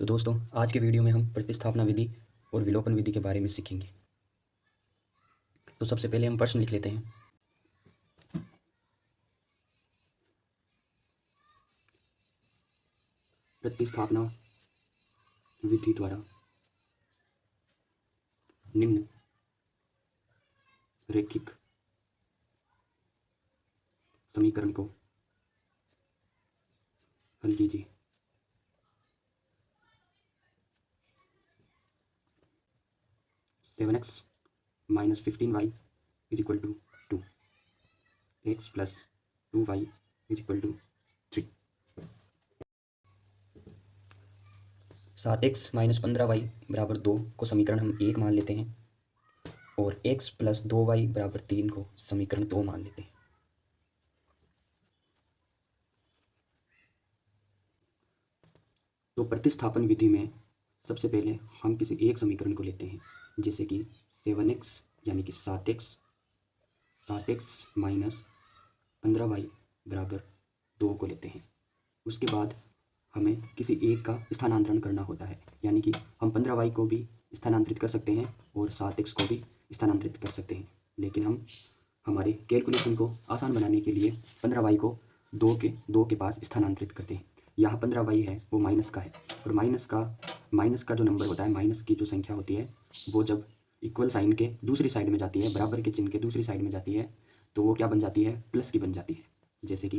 तो दोस्तों आज के वीडियो में हम प्रतिस्थापना विधि और विलोपन विधि के बारे में सीखेंगे। तो सबसे पहले हम प्रश्न लिख लेते हैं। प्रतिस्थापना विधि द्वारा निम्न रैखिक समीकरण को हल कीजिए। Seven x minus 15y is equal to 2, x plus 2y is equal to 3। 7x minus 15y बराबर 2 को समीकरण हम 1 मान लेते हैं और x प्लस 2y बराबर 3 को समीकरण 2 मान लेते हैं। तो प्रतिस्थापन विधि में सबसे पहले हम किसी एक समीकरण को लेते हैं, जैसे कि 7x यानी कि 7x माइनस 15y बराबर 2 को लेते हैं। उसके बाद हमें किसी एक का स्थानांतरण करना होता है, यानी कि हम 15y को भी स्थानांतरित कर सकते हैं और 7x को भी स्थानांतरित कर सकते हैं, लेकिन हम हमारे कैलकुलेशन को आसान बनाने के लिए 15y को 2 के पास स्थानांतरित करते हैं। यहाँ 15y है वो माइनस का है, और माइनस का जो नंबर होता है, माइनस की जो संख्या होती है, वो जब इक्वल साइन के दूसरी साइड में जाती है, बराबर के चिन्ह के दूसरी साइड में जाती है, तो वो क्या बन जाती है, प्लस की बन जाती है। जैसे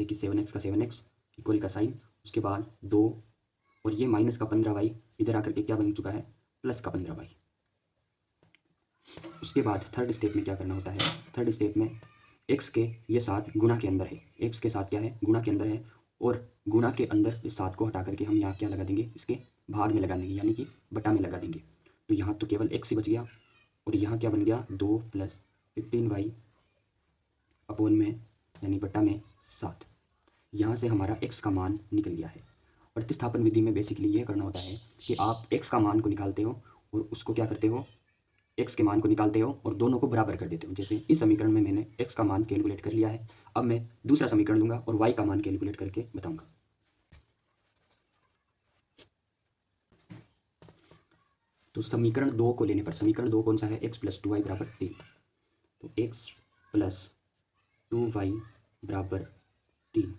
कि 7x का 7x इक्वल का साइन, उसके बाद 2 और ये माइनस का 15y इधर आकर के क्या बन चुका है, प्लस का 15y। उसके बाद थर्ड स्टेप में क्या करना होता है, थर्ड स्टेप में x के ये 7 गुणा के अंदर है, x के साथ क्या है, गुणा के अंदर है, और गुणा के अंदर इस 7 को हटा करके हम यहाँ क्या लगा देंगे, इसके भाग में लगा देंगे, यानी कि बटा में लगा देंगे। तो यहाँ तो केवल x ही बच गया, और यहाँ क्या बन गया, 2 प्लस 15y अपोन में यानी बटा में 7। यहाँ से हमारा x का मान निकल गया है। प्रतिस्थापन विधि में बेसिकली ये करना होता है कि आप x का मान को निकालते हो और उसको क्या करते हो, x के मान को निकालते हो और दोनों को बराबर कर देते हो। जैसे इस समीकरण में मैंने x का मान कैलकुलेट कर लिया है, अब मैं दूसरा समीकरण लूँगा और y का मान कैलकुलेट करके बताऊँगा। तो समीकरण 2 को लेने पर, समीकरण 2 कौन सा है, x प्लस 2y बराबर 3। तो x प्लस 2y बराबर 3।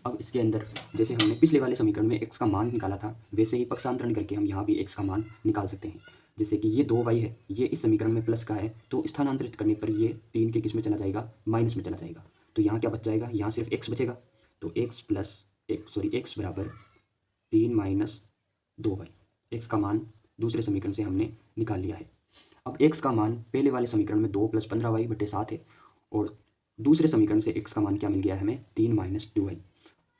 अब इसके अंदर जैसे हमने पिछले वाले समीकरण में x का मान निकाला था, वैसे ही पक्षांतरण करके हम यहाँ भी x का मान निकाल सकते हैं। जैसे कि ये 2y है, ये इस समीकरण में प्लस का है, तो स्थानांतरित करने पर ये 3 के किस में चला जाएगा, माइनस में चला जाएगा। तो यहाँ क्या बच जाएगा, यहाँ सिर्फ x बचेगा। तो x बराबर 3 माइनस 2y, x का मान दूसरे समीकरण से हमने निकाल लिया है। अब x का मान पहले वाले समीकरण में 2 प्लस 15y बटे 7 है, और दूसरे समीकरण से x का मान क्या मिल गया है हमें, 3 माइनस 2y।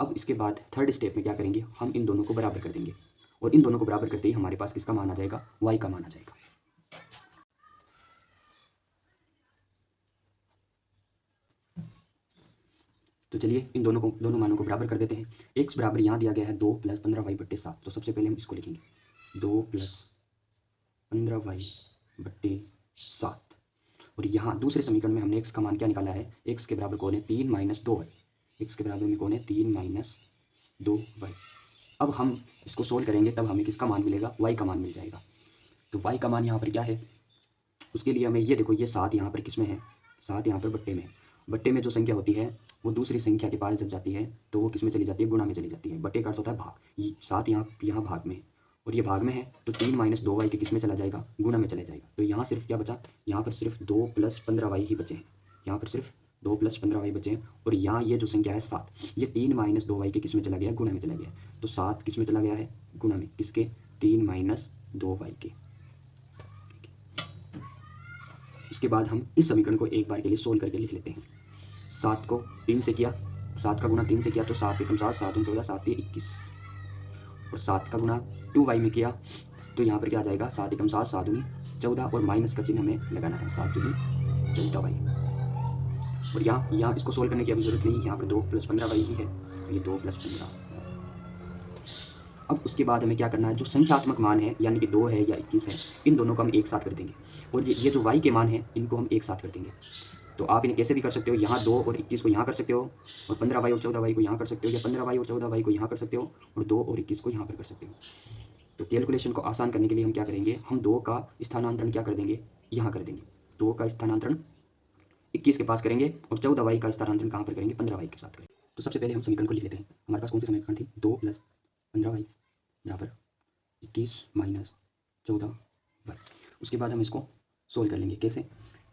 अब इसके बाद थर्ड स्टेप में क्या करेंगे, हम इन दोनों को बराबर कर देंगे, और इन दोनों को बराबर करते ही हमारे पास किसका मान आ जाएगा, y का मान आ जाएगा। तो चलिए इन दोनों मानों को बराबर कर देते हैं। x बराबर यहाँ दिया गया है 2 प्लस 15y बट्टे 7। तो सबसे पहले हम इसको लिखेंगे, 2 प्लस 15y बट्टे 7, और यहाँ दूसरे समीकरण में हमने x का मान क्या निकाला है, x के बराबर कौन है, 3 माइनस 2y। x के बराबर में कौन है, 3 माइनस 2y। अब हम इसको सोल्व करेंगे तब हमें किसका मान मिलेगा, y का मान मिल जाएगा। तो y का मान यहाँ पर क्या है, उसके लिए हमें ये देखो, ये 7 यहाँ पर किस में है, 7 यहाँ पर बट्टे में। बट्टे में जो संख्या होती है वो दूसरी संख्या के पास जब जाती है तो वो किस में चली जाती है, गुणा में चली जाती है। बट्टे का अर्थ होता है भाग। ये 7 यहाँ भाग में, और ये भाग में है, तो 3 माइनस 2y के किस में चला जाएगा, गुणा में चले जाएगा। तो यहाँ सिर्फ क्या बचा, यहाँ पर सिर्फ 2 प्लस 15y ही बचे हैं, यहाँ पर सिर्फ 2 प्लस 15y बचे हैं। और यहाँ ये जो संख्या है 7, ये 3 माइनस 2y के किस में चला गया, गुणा में चला गया। तो 7 किस में चला गया है, गुणा में, किसके, 3 माइनस 2y के। उसके बाद हम इस समीकरण को एक बार के लिए सोल्व करके लिख लेते हैं। 7 को 3 से किया, 7 का गुणा 3 से किया तो 7 एकम 7, 7 14, 7 21, और 7 का गुणा 2y में किया तो यहाँ पर क्या आ जाएगा, 7 एकम 7, 7 दूनी 14, और माइनस का चिन्ह हमें लगाना है, 7 दूनी 14y। और यहाँ इसको सोल्व करने की अभी जरूरत नहीं, यहाँ पर 2 प्लस 15y ही है, ये 2 प्लस 15। अब उसके बाद हमें क्या करना है, जो संख्यात्मक मान है, यानी कि 2 है या 21 है, इन दोनों को हम एक साथ कर देंगे, और ये जो y के मान है इनको हम एक साथ कर देंगे। तो आप इन्हें कैसे भी कर सकते हो, यहाँ 2 और 21 को यहाँ कर सकते हो, और 15y और 14y को यहाँ कर सकते हो, या 15y और 14y को यहाँ कर सकते हो, और 2 और 21 को यहाँ पर कर सकते हो। तो कैलकुलेशन को आसान करने के लिए हम क्या करेंगे, हम 2 का स्थानांतरण क्या कर देंगे, यहाँ कर देंगे। 2 का स्थानांतरण 21 के पास करेंगे, और 14y का स्थानांतरण कहाँ पर करेंगे, 15y के साथ करेंगे। तो सबसे पहले हम समीकरण को लिख लेते हैं। हमारे पास कौन सी समीकरण थी, 2 + 15y बराबर 21 - 14y। उसके बाद हम इसको सोल्व कर लेंगे। कैसे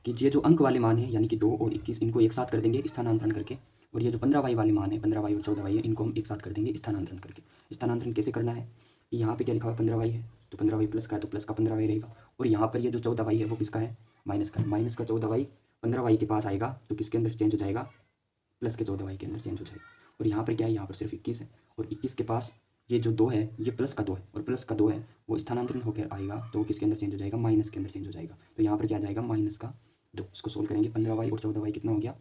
कि ये जो अंक वाले मान हैं यानी कि 2 और 21 इनको एक साथ कर देंगे स्थानांतरण करके, और ये जो 15y वाले मान है 15y और 14y है इनको हम एक साथ कर देंगे स्थानांतरण करके। स्थानांतरण कैसे करना है कि यहाँ पे क्या लिखा हुआ है 15y है, तो 15y प्लस का है तो प्लस का 15y रहेगा, और यहाँ पर ये जो 14y है वो किसका है, माइनस का है। माइनस का 14y 15y के पास आएगा तो किसके अंदर चेंज हो जाएगा, प्लस के 14y के अंदर चेंज हो जाएगा। और यहाँ पर क्या है, यहाँ पर सिर्फ 21 है, और 21 के पास ये जो 2 है ये प्लस का 2 है, और प्लस का 2 है वो स्थानांतरण होकर आएगा तो वो किसके अंदर चेंज हो जाएगा, माइनस के अंदर चेंज हो जाएगा। तो यहाँ पर क्या आ जाएगा, माइनस का 2। इसको सोल्व करेंगे, 15y और 14y कितना हो गया,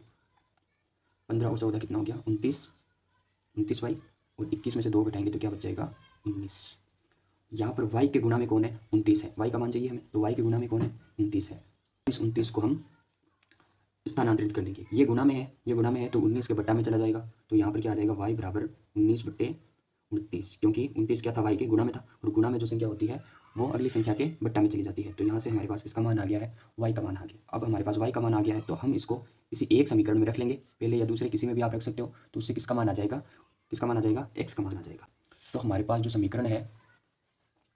15 और 14 कितना हो गया, 29y, और 21 में से 2 घटाएंगे तो क्या बच जाएगा, 19। यहाँ पर y के गुना में कौन है, 29 है, y का मान चाहिए हमें, तो y के गुना में कौन है, 29 है। इस 29 को हम स्थानांतरित कर देंगे, ये गुना में है, ये गुना में है तो 19 के बट्टा में चला जाएगा, तो यहाँ पर क्या आ जाएगा, y बराबर 19/29, क्योंकि 29 क्या था, y के गुना में था, और गुना में जो संख्या होती है वो अगली संख्या के बट्टा में चली जाती है। तो यहाँ से हमारे पास किसका मान आ गया है, y का मान आ गया। अब हमारे पास y का मान आ गया है तो हम इसको किसी एक समीकरण में रख लेंगे, पहले या दूसरे किसी में भी आप रख सकते हो, तो उससे किसका मान आ जाएगा, किसका मान आ जाएगा, x का मान आ जाएगा। तो हमारे पास जो समीकरण है,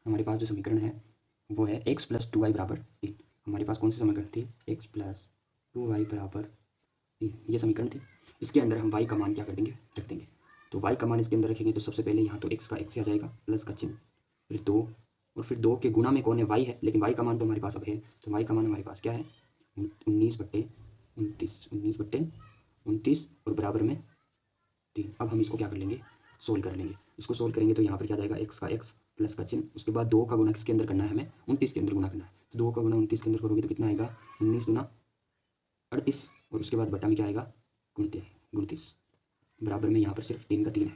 हमारे पास जो समीकरण है वो है x + 2y बराबर 3। हमारे पास कौन सी समीकरण थी, x + 2y बराबर 3, ये समीकरण थी। इसके अंदर हम y का मान क्या कर देंगे, रख देंगे। तो y का मान इसके अंदर रखेंगे तो सबसे पहले यहाँ तो x का x आ जाएगा, प्लस का चिन्ह, फिर 2, और फिर 2 के गुना में कौन है, y है, लेकिन y का मान तो हमारे पास अब है, तो y का मान हमारे पास क्या है, 19/29 और बराबर में 3। अब हम इसको क्या कर लेंगे, सोल्व कर लेंगे। इसको सोल्व करेंगे तो यहाँ पर क्या जाएगा, x का x प्लस का चिन्ह, उसके बाद 2 का गुना किसके अंदर करना है, हमें 29 के अंदर गुना करना है, तो 2 का गुना 29 के अंदर करोगे तो कितना आएगा, 19 गुना 38, और उसके बाद बटा में क्या आएगा, 29 बराबर में यहाँ पर सिर्फ 3 का 3 है।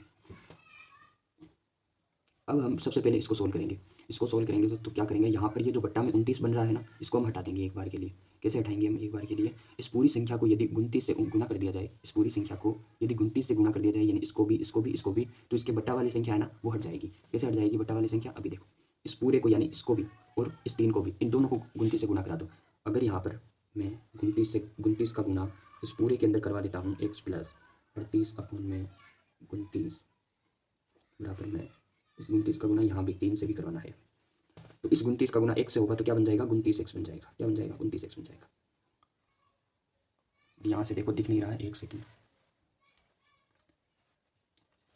अब हम सबसे पहले इसको सोल्व करेंगे। इसको सोल्व करेंगे तो क्या करेंगे, यहाँ पर ये जो बट्टा में 29 बन रहा है ना, इसको हम हटा देंगे एक बार के लिए। कैसे हटाएंगे हम एक बार के लिए, इस पूरी संख्या को यदि 29 से गुना कर दिया जाए, इस पूरी संख्या को यदि 29 से गुना कर दिया जाए, यानी इसको भी इसको भी इसको भी, तो इसके बट्टा वाली संख्या है ना वो हट जाएगी। कैसे हट जाएगी बट्टा वाली संख्या, अभी देखो, इस पूरे को यानी इसको भी और इस 3 को भी, इन दोनों को 29 से गुना करा दो। अगर यहाँ पर मैं 29 का गुना इस पूरे के अंदर करवा देता हूँ, x + 38/29 बराबर में 29 का गुना यहाँ भी 3 से भी करवाना है, तो इस 29 का गुना 1 से होगा तो क्या बन जाएगा, 29x बन जाएगा। क्या बन जाएगा, 29x बन जाएगा। यहाँ से देखो दिख नहीं रहा है, 1 सेकंड,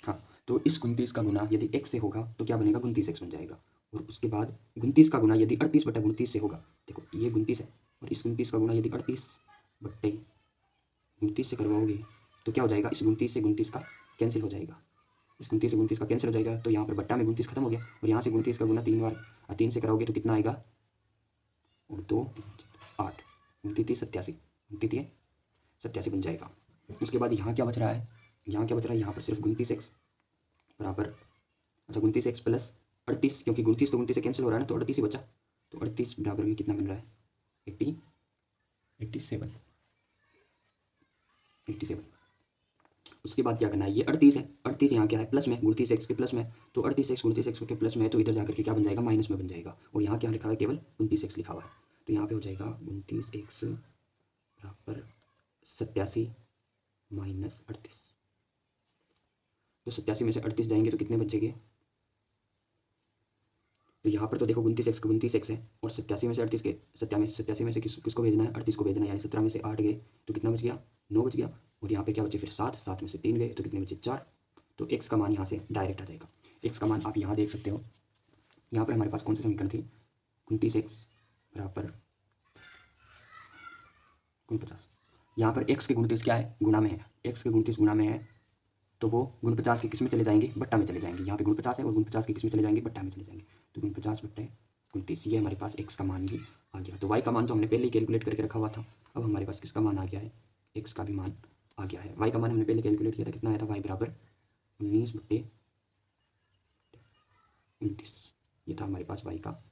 हाँ, तो इस 29 का गुना यदि x से होगा तो क्या बनेगा, 29x बन जाएगा। और उसके बाद 29 का गुना यदि 38/29 से होगा, देखो ये 29 है, और इस 29 का गुना यदि 38/29 से करवाओगे तो क्या हो जाएगा, इस 29 से 29 का कैंसिल हो जाएगा, इस 29 से 29 का कैंसिल हो जाएगा, तो यहाँ पर बट्टा में 29 खत्म हो गया, और यहाँ से 29 का गुना 3 बार 3 से कराओगे तो कितना आएगा, और 2 8, 29 87, 29 87 बन जाएगा। उसके बाद यहाँ क्या बच रहा है, यहाँ क्या बच रहा है, यहाँ पर सिर्फ 29x बराबर, अच्छा 29x प्लस 38, क्योंकि 29 तो 29 से कैंसिल हो रहा है ना, तो 38 ही बचा, तो 38 बराबर में कितना बन रहा है, 87। उसके बाद क्या करना है, ये 38 है, 38 यहाँ क्या है, प्लस में 29x के प्लस में, तो 38x के प्लस में है, तो इधर जाकर के क्या बन जाएगा, माइनस में बन जाएगा, और यहाँ क्या लिखा है, केवल 29x लिखा हुआ है, तो यहाँ पे हो जाएगा 29x बराबर 87 - 38। तो 87 में से 38 जाएंगे तो कितने बचेंगे, तो यहाँ पर तो देखो 29x है, और 87 में से 38 के 87 में से किसको भेजना है, 38 को भेजना है, यानी 17 में से 8 गए तो कितना बच गया, 9 बच गया, और यहाँ पे क्या बचे फिर 7 में से 3 गए तो कितने बचे, 4। तो x का मान यहाँ से डायरेक्ट आ जाएगा। x का मान आप यहाँ देख सकते हो, यहाँ पर हमारे पास कौन सी समीकरण थी, 29x बराबर 49, यहाँ पर x के 29 क्या है, गुणा में है, x के 29 गुणा में है, तो वो 49 के किस में चले जाएंगे, बट्टा में चले जाएंगे। यहाँ पे 49 है और 49 के किस में चले जाएंगे, बट्टा में चले जाएंगे, तो 49/29, ये हमारे पास x का मान भी आ गया। तो y का मान तो हमने पहले ही कैलकुलेट करके रखा हुआ था, अब हमारे पास किसका मान आ गया है, x का भी मान आ गया है। y का मान हमने पहले कैलकुलेट किया था, कितना आया था, y बराबर 19/29, ये था हमारे पास y का